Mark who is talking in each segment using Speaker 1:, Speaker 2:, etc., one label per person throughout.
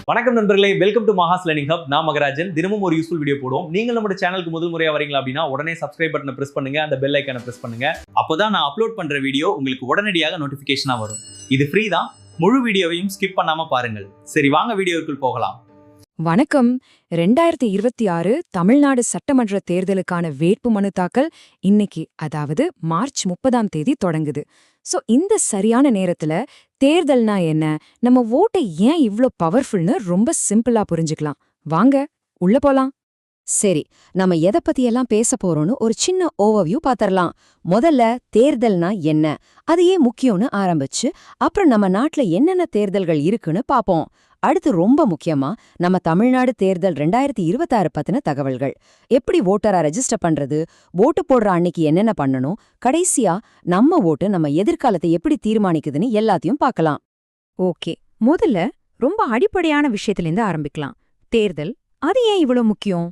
Speaker 1: வணக்கம் நண்பர்களே, welcome to Maha's learning hub. நான் மகராஜன். தினமும் ஒரு யூஸ்ஃபுல் வீடியோ போடுவோம். நீங்கள் நம்ம சேனலுக்கு முதல் முறையா வரீங்களா அப்படின்னா உடனே சப்ஸ்கிரைப் பட்டனை பிரஸ் பண்ணுங்க, அந்த பெல் ஐக்கானை பிரஸ் பண்ணுங்க. அப்போதான் நான் அப்லோட் பண்ற வீடியோ உங்களுக்கு உடனடியாக நோட்டிபிகேஷனா வரும். இது ஃப்ரீ தான். முழு வீடியோவையும் ஸ்கிப் பண்ணாம பாருங்கள். சரி, வாங்க வீடியோக்குள் போகலாம்.
Speaker 2: வணக்கம். 2026 தமிழ்நாடு சட்டமன்ற தேர்தலுக்கான வேட்புமனு தாக்கல் இன்னைக்கு, அதாவது மார்ச் 30 தொடங்குது. சோ இந்த சரியான நேரத்துல தேர்தல்னா என்ன, நம்ம ஓட்டை ஏன் இவ்ளோ பவர்ஃபுல்னு ரொம்ப சிம்பிளா புரிஞ்சுக்கலாம். வாங்க உள்ள போலாம்.
Speaker 3: சரி, நம்ம எதை பத்தியெல்லாம் பேச போறோம்னு ஒரு சின்ன ஓவர்வியூ பாத்திரலாம். முதல்ல தேர்தல்னா என்ன, அது ஏன் முக்கியம்னு ஆரம்பிச்சு அப்புறம் நம்ம நாட்டுல என்னென்ன தேர்தல்கள் இருக்குன்னு பாப்போம். அடுத்து ரொம்ப முக்கியமா நம்ம தமிழ்நாடு தேர்தல் 2026 பத்தின தகவல்கள், எப்படி ஓட்டரா ரெஜிஸ்டர் பண்றது, ஓட்டு போடுற அன்னைக்கு என்னென்ன பண்ணணும், கடைசியா நம்ம ஓட்டு நம்ம எதிர்காலத்தை எப்படி தீர்மானிக்குதுன்னு எல்லாத்தையும் பார்க்கலாம்.
Speaker 2: ஓகே, முதல்ல ரொம்ப அடிப்படையான விஷயத்திலிருந்து ஆரம்பிக்கலாம். தேர்தல், அது ஏன் இவ்ளோ முக்கியம்?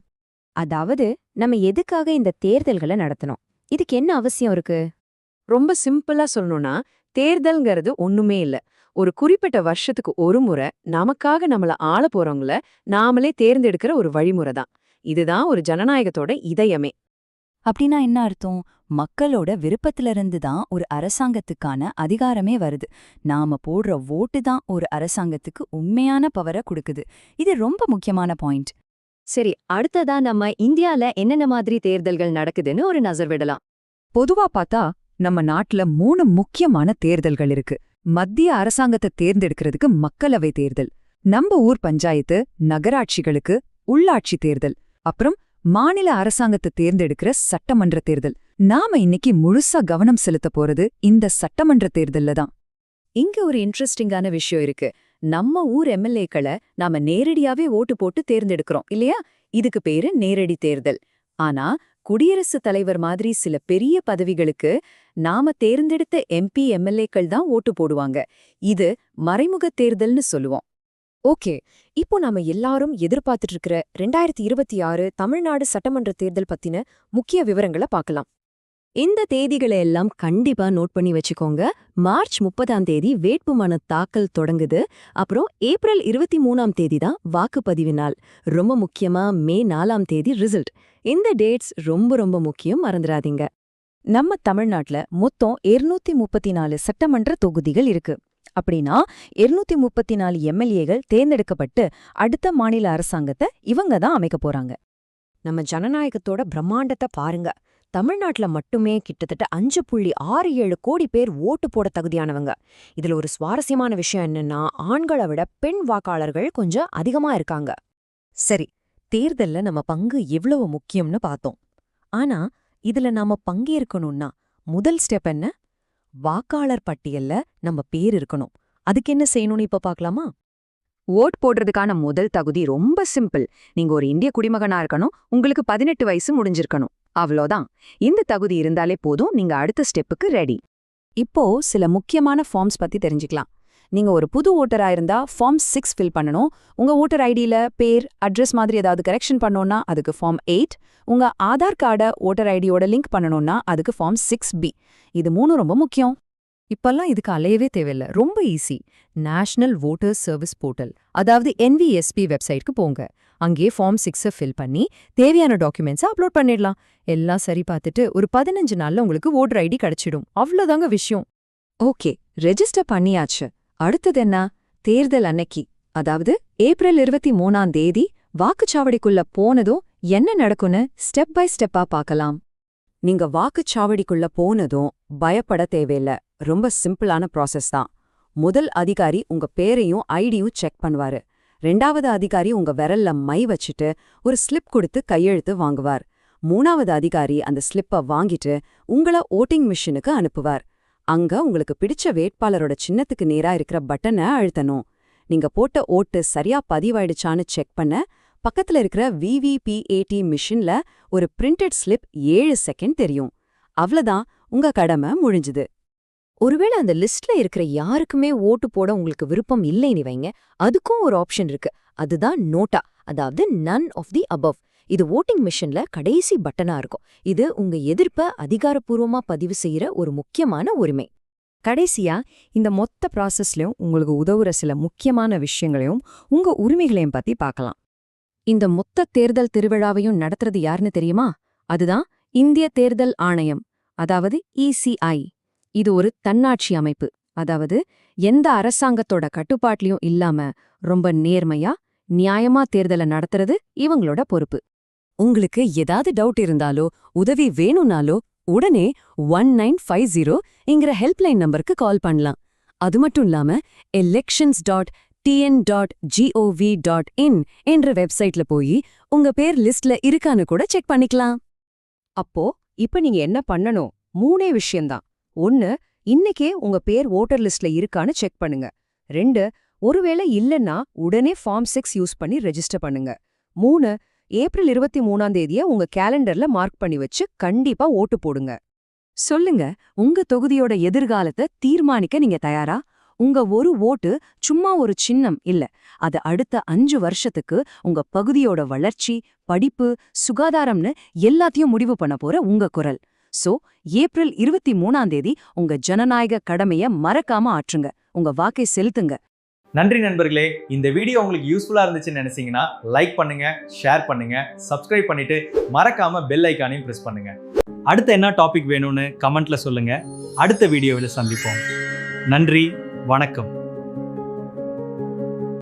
Speaker 3: அதாவது நம்ம எதுக்காக இந்த தேர்தல்களை நடத்தணும், இதுக்கு என்ன அவசியம் இருக்கு?
Speaker 2: ரொம்ப சிம்பிளா சொல்லணும்னா, தேர்தல்ங்கிறது ஒண்ணுமே இல்ல. ஒரு குறிப்பிட்ட வருஷத்துக்கு ஒரு முறை நமக்காக நம்மள ஆள போறவங்கள நாமளே தேர்ந்தெடுக்கிற ஒரு வழிமுறை தான். இதுதான் ஒரு ஜனநாயகத்தோட இதயமே.
Speaker 3: அப்படின்னா என்ன அர்த்தம்? மக்களோட விருப்பத்திலிருந்து தான் ஒரு அரசாங்கத்துக்கான அதிகாரமே வருது. நாம போடுற ஓட்டு தான் ஒரு அரசாங்கத்துக்கு உண்மையான பவரை கொடுக்குது. இது ரொம்ப முக்கியமான பாயிண்ட்.
Speaker 2: சரி, அடுத்ததா நம்ம இந்தியால என்னென்ன மாதிரி தேர்தல்கள் நடக்குதுன்னு ஒரு நசர் விடலாம்.
Speaker 4: பொதுவா பார்த்தா நம்ம நாட்டுல 3 முக்கியமான தேர்தல்கள் இருக்கு. மத்திய அரசாங்கத்தை தேர்ந்தெடுக்கிறதுக்கு மக்களவை தேர்தல், நம்ம ஊர் பஞ்சாயத்து நகராட்சிகளுக்கு உள்ளாட்சி தேர்தல், அப்புறம் மாநில அரசாங்கத்தை தேர்ந்தெடுக்கிற சட்டமன்ற தேர்தல். நாம இன்னைக்கு முழுசா கவனம் செலுத்த போறது இந்த சட்டமன்ற தேர்தல்ல தான்.
Speaker 3: இங்க ஒரு இன்ட்ரெஸ்டிங்கான விஷயம் இருக்கு. நம்ம ஊர் எம்எல்ஏக்களை நாம நேரடியாவே ஓட்டு போட்டு தேர்ந்தெடுக்கிறோம் இல்லையா? இதுக்கு பேரு நேரடி தேர்தல். ஆனா குடியரசுத் தலைவர் மாதிரி சில பெரிய பதவிகளுக்கு நாம தேர்ந்தெடுத்த எம்பி எம்எல்ஏக்கள் தான் ஓட்டு போடுவாங்க. இது மறைமுக தேர்தல்னு சொல்லுவோம். ஓகே, இப்போ நாம எல்லாரும் எதிர்பார்த்துட்டு இருக்கிற 2026 தமிழ்நாடு சட்டமன்ற தேர்தல் பத்தின முக்கிய விவரங்களை பார்க்கலாம். இந்த தேதிகளை எல்லாம் கண்டிப்பா நோட் பண்ணி வச்சுக்கோங்க. மார்ச் 30 வேட்புமனு தாக்கல் தொடங்குது. அப்புறம் ஏப்ரல் 23 தான் வாக்குப்பதிவு நாள். ரொம்ப முக்கியமா மே 4 ரிசல்ட். இந்த டேட்ஸ் ரொம்ப ரொம்ப முக்கியம், மறந்துடாதீங்க. நம்ம தமிழ்நாட்டுல மொத்தம் 234 சட்டமன்ற தொகுதிகள் இருக்கு. அப்படின்னா 234 எம்எல்ஏகள் தேர்ந்தெடுக்கப்பட்டு அடுத்த மாநில அரசாங்கத்தை இவங்க தான் அமைக்க போறாங்க. நம்ம ஜனநாயகத்தோட பிரம்மாண்டத்தை பாருங்க. தமிழ்நாட்டுல மட்டுமே கிட்டத்தட்ட 5.67 கோடி பேர் ஓட்டு போட தகுதியானவங்க. இதுல ஒரு சுவாரஸ்யமான விஷயம் என்னன்னா, ஆண்களை விட பெண் வாக்காளர்கள் கொஞ்சம் அதிகமா இருக்காங்க. சரி, தேர்தல்ல நம்ம பங்கு எவ்வளவு முக்கியம்னு பார்த்தோம். ஆனா இதுல நாம பங்கேற்கணும்னா முதல் ஸ்டெப் என்ன? வாக்காளர் பட்டியல்ல நம்ம பேர் இருக்கணும். அதுக்கு என்ன செய்யணும்னு இப்ப பார்க்கலாமா?
Speaker 4: ஓட் போடுறதுக்கான முதல் தகுதி ரொம்ப சிம்பிள். நீங்க ஒரு இந்திய குடிமகனா இருக்கணும், உங்களுக்கு 18 வயசு முடிஞ்சிருக்கணும். அவ்வளோதான். இந்த தகுதி இருந்தாலே போதும், நீங்க அடுத்த ஸ்டெப்புக்கு ரெடி.
Speaker 3: இப்போ சில முக்கியமான ஃபார்ம்ஸ் பத்தி தெரிஞ்சுக்கலாம். நீங்க ஒரு புது ஓட்டரா இருந்தா ஃபார்ம் 6 ஃபில் பண்ணணும். உங்க ஓட்டர் ஐடியில பேர், அட்ரஸ் மாதிரி ஏதாவது கரெக்ஷன் பண்ணோம்னா அதுக்கு ஃபார்ம் 8. உங்க ஆதார் கார்டை ஓட்டர் ஐடியோட லிங்க் பண்ணணும்னா அதுக்கு ஃபார்ம் 6B. இது 3 ரொம்ப முக்கியம்.
Speaker 4: இப்பெல்லாம் இதுக்கு அலையவே தேவையில்ல, ரொம்ப easy. National voters service portal, அதாவது NVSP வெப்சைட்க்கு போங்க. அங்கே ஃபார்ம் 6 ஃபில் பண்ணி தேவையான டாக்குமெண்ட்ஸை அப்லோட் பண்ணிடலாம். எல்லாம் சரி பார்த்துட்டு ஒரு 15 நாள்ல உங்களுக்கு ஓட்டர் ஐடி கிடைச்சிடும். அவ்வளோதாங்க விஷயம்.
Speaker 3: ஓகே, ரெஜிஸ்டர் பண்ணியாச்சு. அடுத்தது என்ன? தேர்தல் அன்னைக்கு, அதாவது ஏப்ரல் 23 வாக்குச்சாவடிக்குள்ள போனதும் என்ன நடக்கும்னு ஸ்டெப் பை ஸ்டெப்பா பார்க்கலாம். நீங்க வாக்குச்சாவடிக்குள்ள போனதும் பயப்பட தேவையில்ல. ரொம்ப சிம்பிளான ப்ராசஸ் தான். முதல் அதிகாரி உங்க பேரையும் ஐடியும் செக் பண்ணுவாரு. 2வது அதிகாரி உங்க விரல்ல மை வச்சுட்டு ஒரு ஸ்லிப் கொடுத்து கையெழுத்து வாங்குவார். 3வது அதிகாரி அந்த ஸ்லிப்பை வாங்கிட்டு உங்கள ஓட்டிங் மிஷினுக்கு அனுப்புவார். அங்க உங்களுக்கு பிடிச்ச வேட்பாளரோட சின்னத்துக்கு நேரா இருக்கிற பட்டனை அழுத்தணும். நீங்க போட்ட ஓட்டு சரியா பதிவாயிடுச்சான்னு செக் பண்ண பக்கத்துல இருக்கிற VVPAT மிஷின்ல ஒரு பிரிண்டட் ஸ்லிப் 7 செகண்ட் தெரியும். அவ்வளவுதான், உங்க கடமை முடிஞ்சுது. ஒருவேளை அந்த லிஸ்ட்ல இருக்கிற யாருக்குமே ஓட்டு போட உங்களுக்கு விருப்பம் இல்லைன்னு வைங்க, அதுக்கும் ஒரு ஆப்ஷன் இருக்கு. அதுதான் நோட்டா, அதாவது நன் ஆஃப் தி அபவ். இது ஓட்டிங் மிஷின்ல கடைசி பட்டனா இருக்கும். இது உங்க எதிர்ப்ப அதிகாரப்பூர்வமா பதிவு செய்யற ஒரு முக்கியமான உரிமை.
Speaker 2: கடைசியா இந்த மொத்த ப்ராசஸ்லயும் உங்களுக்கு உதவுற சில முக்கியமான விஷயங்களையும் உங்க உரிமைகளையும் பத்தி பார்க்கலாம். இந்த மொத்த தேர்தல் திருவிழாவையும் நடத்துறது யாருன்னு தெரியுமா? அதுதான் இந்திய தேர்தல் ஆணையம், அதாவது ECI. இது ஒரு தன்னாட்சி அமைப்பு. அதாவது எந்த அரசாங்கத்தோட கட்டுப்பாட்லயும் இல்லாம ரொம்ப நேர்மையா நியாயமா தேர்தலை நடத்துறது இவங்களோட பொறுப்பு. உங்களுக்கு ஏதாவது டவுட் இருந்தாலோ உதவி வேணும்னாலோ உடனே 1950ங்கிற ஹெல்ப்லைன் நம்பருக்கு கால் பண்ணலாம். அது மட்டும் இல்லாம elections.tn.gov.in என்ற வெப்சைட்ல போய் உங்க பேர் லிஸ்ட்ல இருக்கான்னு கூட செக் பண்ணிக்கலாம். அப்போ இப்ப நீங்க என்ன பண்ணணும்? 3 விஷயம்தான். 1, இன்னைக்கே உங்க பேர் வோட்டர் லிஸ்ட்ல இருக்கான்னு செக் பண்ணுங்க. 2, ஒருவேளை இல்லைன்னா உடனே ஃபார்ம் 6 யூஸ் பண்ணி ரெஜிஸ்டர் பண்ணுங்க. 3, ஏப்ரல் 23 உங்க கேலண்டர்ல மார்க் பண்ணி வச்சு கண்டிப்பா ஓட்டு போடுங்க. சொல்லுங்க, உங்க தொகுதியோட எதிர்காலத்தை தீர்மானிக்க நீங்க தயாரா? உங்க ஒரு ஓட்டு சும்மா ஒரு சின்னம் இல்ல, அது அடுத்த 5 வருஷத்துக்கு உங்க பகுதியோட வளர்ச்சி, படிப்பு, சுகாதாரம்னு எல்லாத்தையும் முடிவு பண்ண போற உங்க குரல். சோ ஏப்ரல் 23 உங்க ஜனநாயக கடமைய மறக்காம ஆற்றுங்க. உங்க வாக்கை செலுத்துங்க.
Speaker 1: நன்றி நண்பர்களே. இந்த வீடியோ உங்களுக்கு யூஸ்ஃபுல்லா இருந்துச்சுன்னு நினைச்சீங்கன்னா லைக் பண்ணுங்க, ஷேர் பண்ணுங்க, சப்ஸ்கிரைப் பண்ணிட்டு மறக்காம பெல் ஐகானையும் பிரஸ் பண்ணுங்க. அடுத்து என்ன டாபிக் வேணும்னு கமெண்ட்ல சொல்லுங்க. அடுத்த வீடியோவில் சந்திப்போம். நன்றி, வணக்கம்.